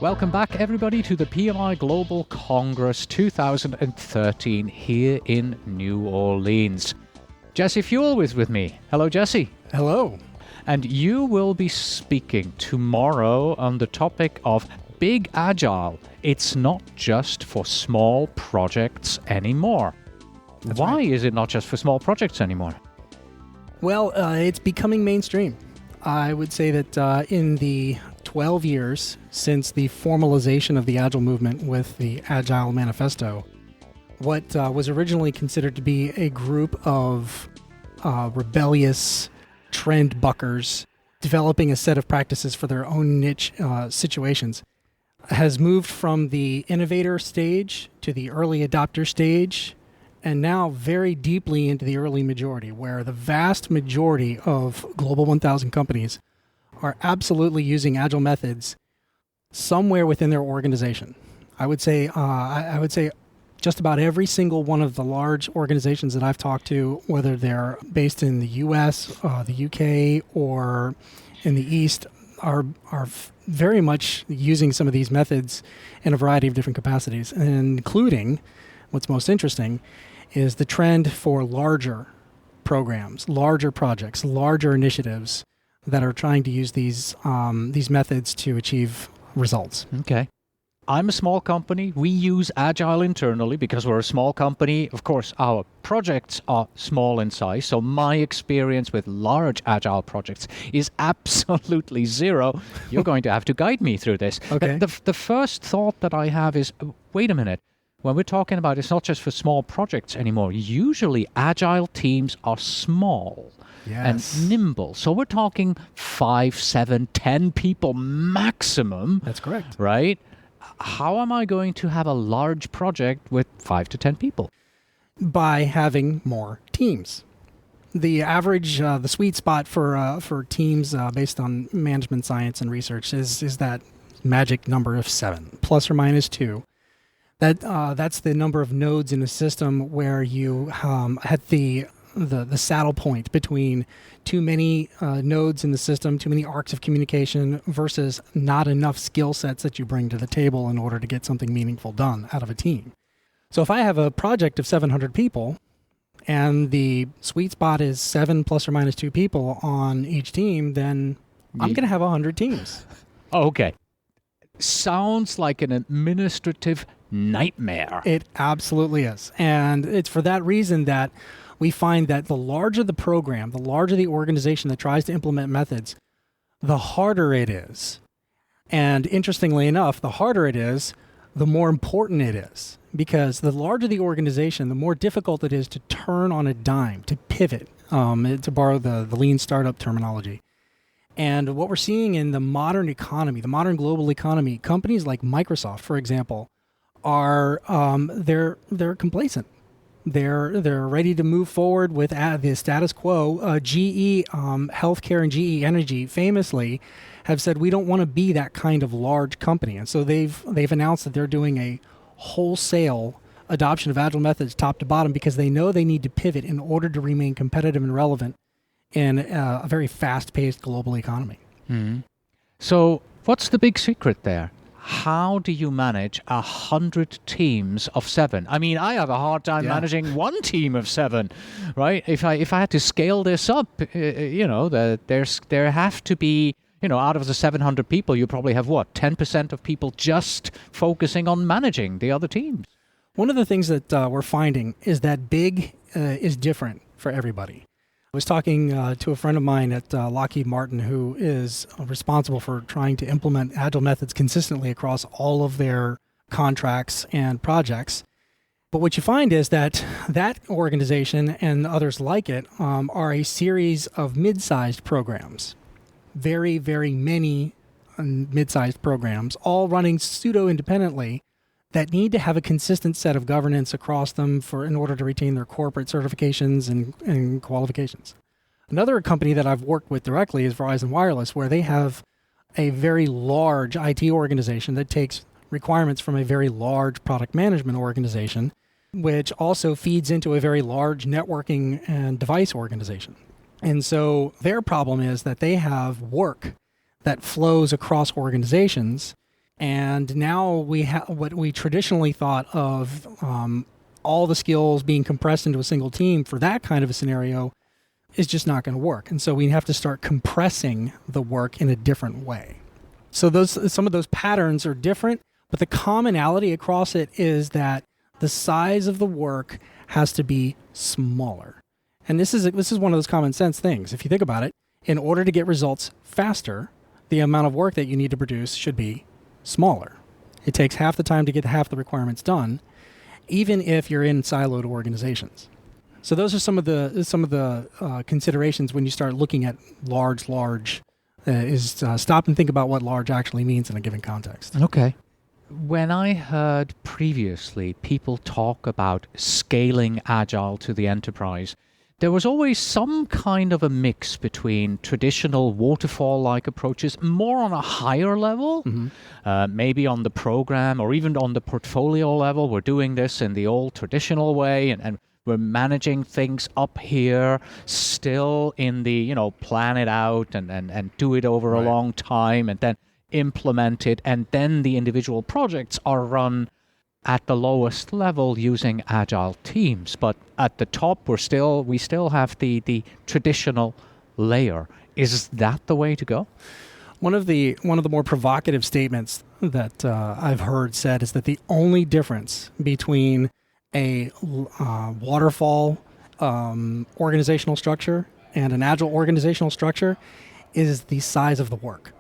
Welcome back, everybody, to the PMI Global Congress 2013 here in New Orleans. Jesse Fuel is with me. Hello, Jesse. Hello. And you will be speaking tomorrow on the topic of Big Agile. It's not just for small projects anymore. That's Why right. is it not just for small projects anymore? Well, it's becoming mainstream. I would say that in the 12 years since the formalization of the Agile movement with the Agile Manifesto, what was originally considered to be a group of rebellious trend buckers developing a set of practices for their own niche situations has moved from the innovator stage to the early adopter stage, and now very deeply into the early majority, where the vast majority of Global 1000 companies are absolutely using Agile methods somewhere within their organization. I would say just about every single one of the large organizations that I've talked to, whether they're based in the US, the UK, or in the East, are very much using some of these methods in a variety of different capacities, including, what's most interesting, is the trend for larger programs, larger projects, larger initiatives that are trying to use these methods to achieve results. Okay. I'm a small company. We use Agile internally because we're a small company. Of course, our projects are small in size, so my experience with large Agile projects is absolutely zero. You're going to have to guide me through this. Okay. The first thought that I have is, wait a minute. When we're talking about it's not just for small projects anymore, usually Agile teams are small. Yes. And nimble. So we're talking 5, 7, 10 people maximum. That's correct. Right? How am I going to have a large project with 5 to 10 people? By having more teams. The average, the sweet spot for teams based on management science and research is that magic number of 7, plus or minus 2. That's the number of nodes in a system where you had the saddle point between too many nodes in the system, too many arcs of communication versus not enough skill sets that you bring to the table in order to get something meaningful done out of a team. So if I have a project of 700 people and the sweet spot is 7 plus or minus 2 people on each team, then I'm going to have 100 teams. Okay. Sounds like an administrative nightmare. It absolutely is. And it's for that reason that we find that the larger the program, the larger the organization that tries to implement methods, the harder it is. And interestingly enough, the harder it is, the more important it is. Because the larger the organization, the more difficult it is to turn on a dime, to pivot, to borrow the lean startup terminology. And what we're seeing in the modern economy, the modern global economy, companies like Microsoft, for example, are they're complacent. They're ready to move forward with the status quo. GE Healthcare and GE Energy famously have said we don't want to be that kind of large company, and so they've announced that they're doing a wholesale adoption of Agile methods top to bottom because they know they need to pivot in order to remain competitive and relevant in a very fast-paced global economy. Mm-hmm. So what's the big secret there? How do you manage 100 teams of 7? I mean, I have a hard time managing one team of 7, right? If I had to scale this up, there have to be, out of the 700 people, you probably have 10% of people just focusing on managing the other teams. One of the things that we're finding is that big is different for everybody. I was talking to a friend of mine at Lockheed Martin who is responsible for trying to implement Agile methods consistently across all of their contracts and projects. But what you find is that that organization and others like it are a series of mid-sized programs. Very, very many mid-sized programs, all running pseudo-independently, that need to have a consistent set of governance across them in order to retain their corporate certifications and qualifications. Another company that I've worked with directly is Verizon Wireless, where they have a very large IT organization that takes requirements from a very large product management organization, which also feeds into a very large networking and device organization. And so their problem is that they have work that flows across organizations And now we have what we traditionally thought of all the skills being compressed into a single team for that kind of a scenario is just not going to work. And so we have to start compressing the work in a different way. So some of those patterns are different, but the commonality across it is that the size of the work has to be smaller. And this is one of those common sense things. If you think about it, in order to get results faster, the amount of work that you need to produce should be smaller. It takes half the time to get half the requirements done, even if you're in siloed organizations. So those are some of the considerations when you start looking at large. Stop and think about what large actually means in a given context. Okay. When I heard previously people talk about scaling Agile to the enterprise, there was always some kind of a mix between traditional waterfall-like approaches, more on a higher level, maybe on the program or even on the portfolio level. We're doing this in the old traditional way, and we're managing things up here, still in the, plan it out and do it over a long time and then implement it. And then the individual projects are run at the lowest level using agile teams. But at the top, we still have the traditional layer. Is that the way to go? One of the more provocative statements that I've heard said is that the only difference between a waterfall organizational structure and an agile organizational structure is the size of the work.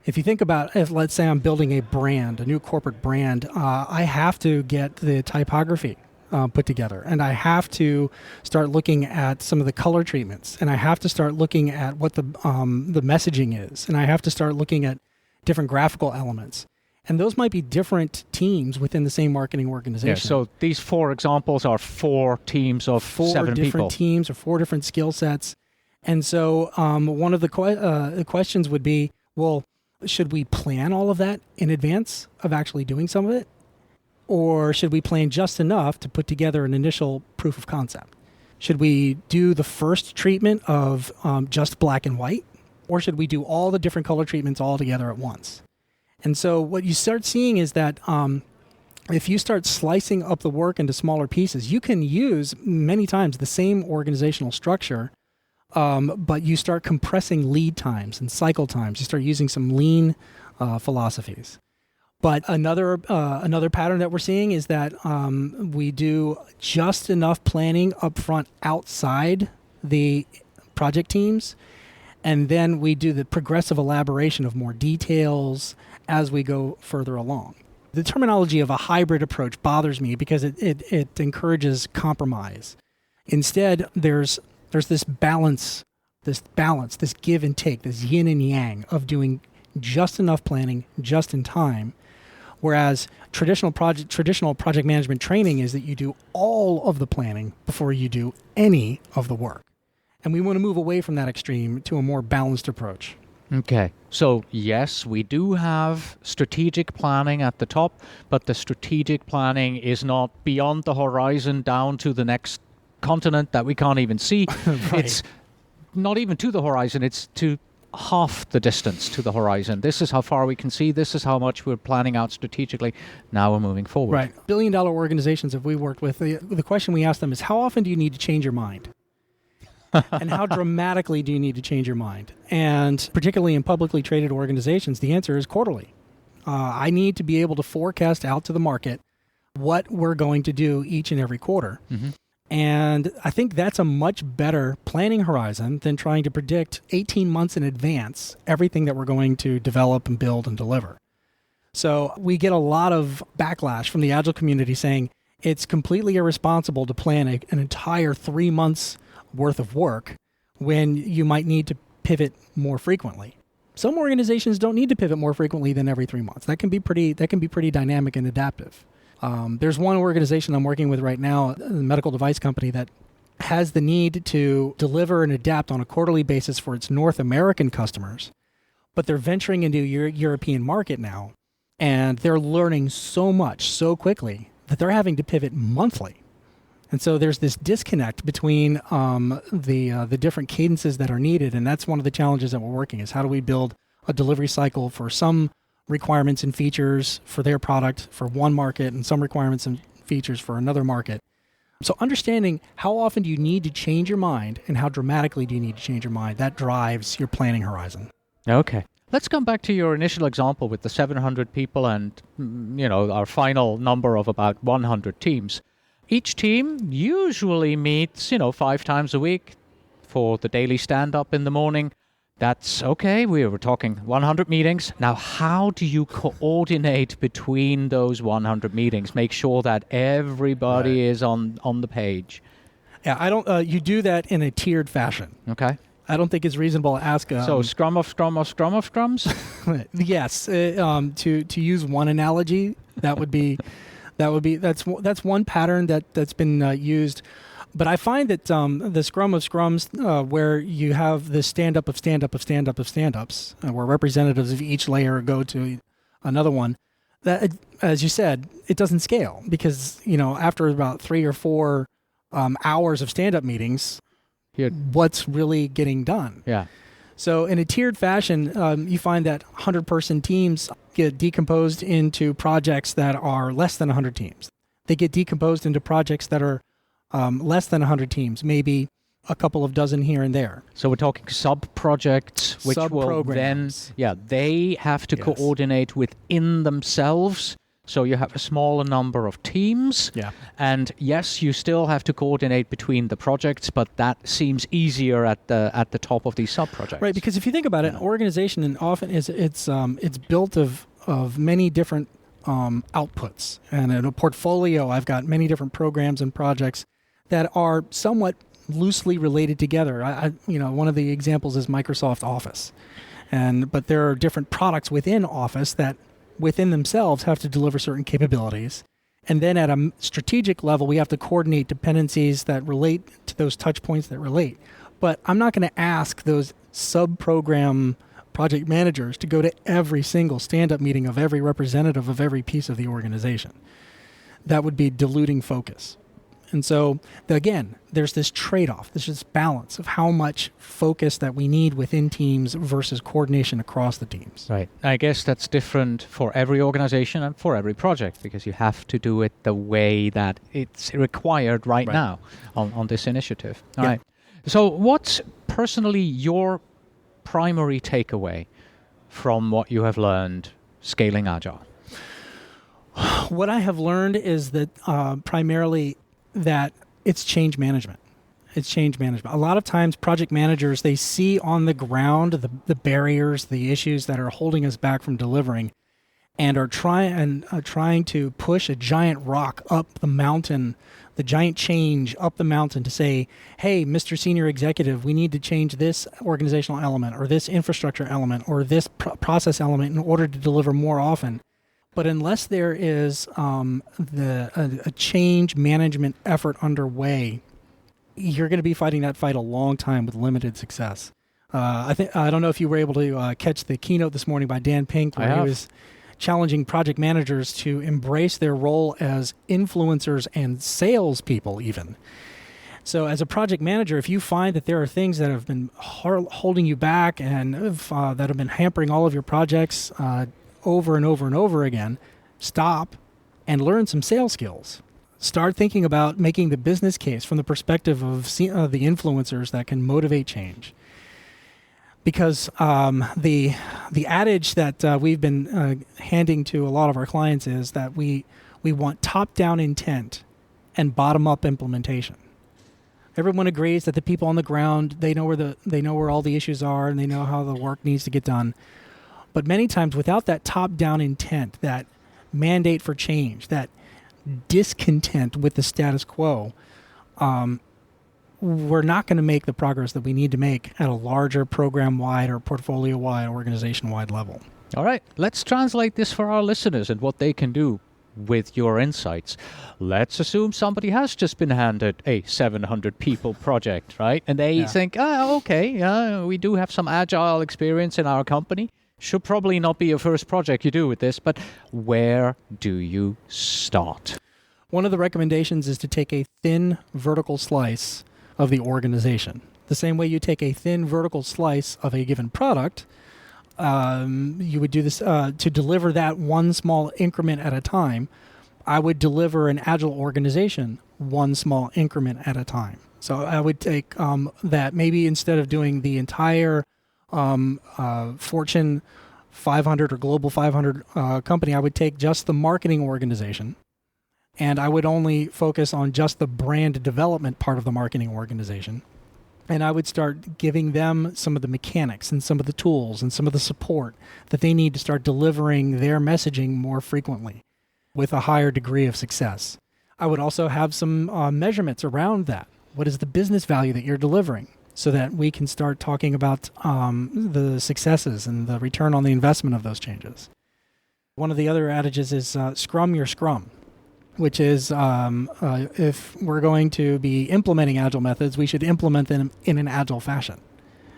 If you think about, if let's say I'm building a brand, a new corporate brand, I have to get the typography put together, and I have to start looking at some of the color treatments, and I have to start looking at what the messaging is, and I have to start looking at different graphical elements. And those might be different teams within the same marketing organization. Yeah, so these 4 examples are 4 teams of 7 people. 4 different teams or 4 different skill sets. And so one of the questions would be, well, should we plan all of that in advance of actually doing some of it? Or should we plan just enough to put together an initial proof of concept? Should we do the first treatment of just black and white? Or should we do all the different color treatments all together at once? And so what you start seeing is that if you start slicing up the work into smaller pieces, you can use many times the same organizational structure, but you start compressing lead times and cycle times. You start using some lean philosophies. But another pattern that we're seeing is that we do just enough planning up front outside the project teams, and then we do the progressive elaboration of more details as we go further along. The terminology of a hybrid approach bothers me because it encourages compromise. Instead, there's this balance, this give and take, this yin and yang of doing just enough planning, just in time. Whereas traditional project management training is that you do all of the planning before you do any of the work. And we want to move away from that extreme to a more balanced approach. Okay. So yes, we do have strategic planning at the top, but the strategic planning is not beyond the horizon down to the next continent that we can't even see. Right. It's not even to the horizon, it's to half the distance to the horizon. This is how far we can see. This is how much we're planning out strategically. Now we're moving forward. Right. Billion-dollar organizations that we worked with, the question we ask them is, how often do you need to change your mind? And how dramatically do you need to change your mind? And particularly in publicly traded organizations, the answer is quarterly. I need to be able to forecast out to the market what we're going to do each and every quarter. Mm-hmm. And I think that's a much better planning horizon than trying to predict 18 months in advance everything that we're going to develop and build and deliver. So we get a lot of backlash from the Agile community saying it's completely irresponsible to plan an entire 3 months worth of work when you might need to pivot more frequently. Some organizations don't need to pivot more frequently than every 3 months. That can be pretty dynamic and adaptive. There's one organization I'm working with right now, a medical device company, that has the need to deliver and adapt on a quarterly basis for its North American customers, but they're venturing into European market now, and they're learning so much so quickly that they're having to pivot monthly. And so there's this disconnect between the different cadences that are needed, and that's one of the challenges that we're working is how do we build a delivery cycle for some requirements and features for their product for one market and some requirements and features for another market. So understanding how often do you need to change your mind and how dramatically do you need to change your mind, that drives your planning horizon. Okay. Let's come back to your initial example with the 700 people and, our final number of about 100 teams. Each team usually meets, 5 times a week for the daily stand-up in the morning. That's okay. We were talking 100 meetings. Now, how do you coordinate between those 100 meetings? Make sure that everybody is on the page. Yeah, I don't. You do that in a tiered fashion. Okay. I don't think it's reasonable to ask. So scrum of scrums. Yes. To use one analogy, that's one pattern that's been used. But I find that the scrum of scrums, where you have the stand-up of stand-ups, where representatives of each layer go to another one, that, as you said, it doesn't scale because, after about 3 or 4 hours of stand-up meetings, what's really getting done? Yeah. So in a tiered fashion, you find that 100-person teams get decomposed into projects that are less than 100 teams. They get decomposed into projects that are less than 100 teams, maybe a couple of dozen here and there. So we're talking sub-projects, which will then, they have to coordinate within themselves. So you have a smaller number of teams. Yeah. And yes, you still have to coordinate between the projects, but that seems easier at the top of these sub-projects. Right, because if you think about it, an organization and often it's built of many different outputs. And in a portfolio, I've got many different programs and projects that are somewhat loosely related together. One of the examples is Microsoft Office, but there are different products within Office that, within themselves, have to deliver certain capabilities, and then at a strategic level, we have to coordinate dependencies that relate to those touch points that relate. But I'm not going to ask those sub-program project managers to go to every single stand-up meeting of every representative of every piece of the organization. That would be diluting focus. And so, again, there's this trade-off, there's this balance of how much focus that we need within teams versus coordination across the teams. Right. I guess that's different for every organization and for every project because you have to do it the way that it's required right now on this initiative. All right. So what's personally your primary takeaway from what you have learned scaling Agile? What I have learned is that primarily that it's change management. It's change management. A lot of times project managers, they see on the ground the barriers, the issues that are holding us back from delivering and are trying to push a giant rock up the mountain, the giant change up the mountain to say, hey, Mr. Senior Executive, we need to change this organizational element or this infrastructure element or this process element in order to deliver more often. But unless there is a change management effort underway, you're going to be fighting that fight a long time with limited success. I don't know if you were able to catch the keynote this morning by Dan Pink, where he was challenging project managers to embrace their role as influencers and salespeople even. So as a project manager, if you find that there are things that have been holding you back and that have been hampering all of your projects over and over and over again, stop and learn some sales skills. Start thinking about making the business case from the perspective of the influencers that can motivate change. Because the adage that we've been handing to a lot of our clients is that we want top-down intent and bottom-up implementation. Everyone agrees that the people on the ground, they know where all the issues are and they know how the work needs to get done. But many times without that top-down intent, that mandate for change, that discontent with the status quo, we're not going to make the progress that we need to make at a larger program-wide or portfolio-wide, organization-wide level. All right, let's translate this for our listeners and what they can do with your insights. Let's assume somebody has just been handed a 700 people project, right? And they think, we do have some Agile experience in our company. Should probably not be your first project you do with this, but where do you start? One of the recommendations is to take a thin vertical slice of the organization. The same way you take a thin vertical slice of a given product, you would do this to deliver that one small increment at a time. I would deliver an Agile organization one small increment at a time. So I would take that maybe instead of doing the entire Fortune 500 or Global 500 company, I would take just the marketing organization, and I would only focus on just the brand development part of the marketing organization. And I would start giving them some of the mechanics and some of the tools and some of the support that they need to start delivering their messaging more frequently with a higher degree of success. I would also have some measurements around that. What is the business value that you're delivering, so that we can start talking about the successes and the return on the investment of those changes. One of the other adages is scrum your scrum, which is if we're going to be implementing Agile methods, we should implement them in an Agile fashion.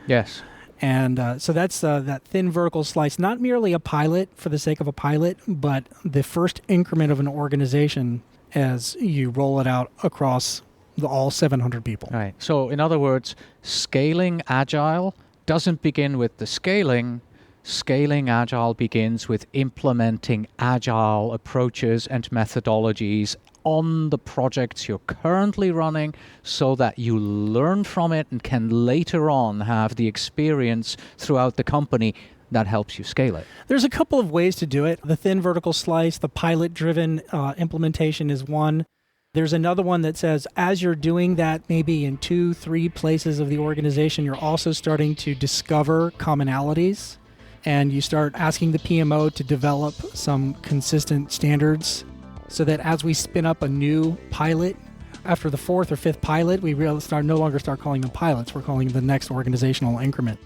Yes. And so that's that thin vertical slice, not merely a pilot for the sake of a pilot, but the first increment of an organization as you roll it out across all 700 people. Right. So in other words, scaling Agile doesn't begin with the scaling. Scaling Agile begins with implementing Agile approaches and methodologies on the projects you're currently running, so that you learn from it and can later on have the experience throughout the company that helps you scale it. There's a couple of ways to do it. The thin vertical slice, the pilot-driven implementation is one. There's another one that says, as you're doing that, maybe in 2-3 places of the organization, you're also starting to discover commonalities, and you start asking the PMO to develop some consistent standards, so that as we spin up a new pilot, after the 4th or 5th pilot, we no longer start calling them pilots. We're calling them the next organizational increment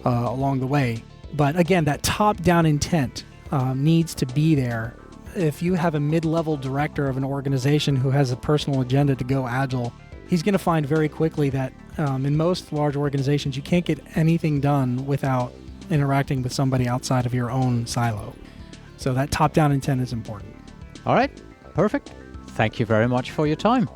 along the way. But again, that top-down intent needs to be there. If you have a mid-level director of an organization who has a personal agenda to go Agile, he's going to find very quickly that in most large organizations, you can't get anything done without interacting with somebody outside of your own silo. So that top-down intent is important. All right. Perfect. Thank you very much for your time.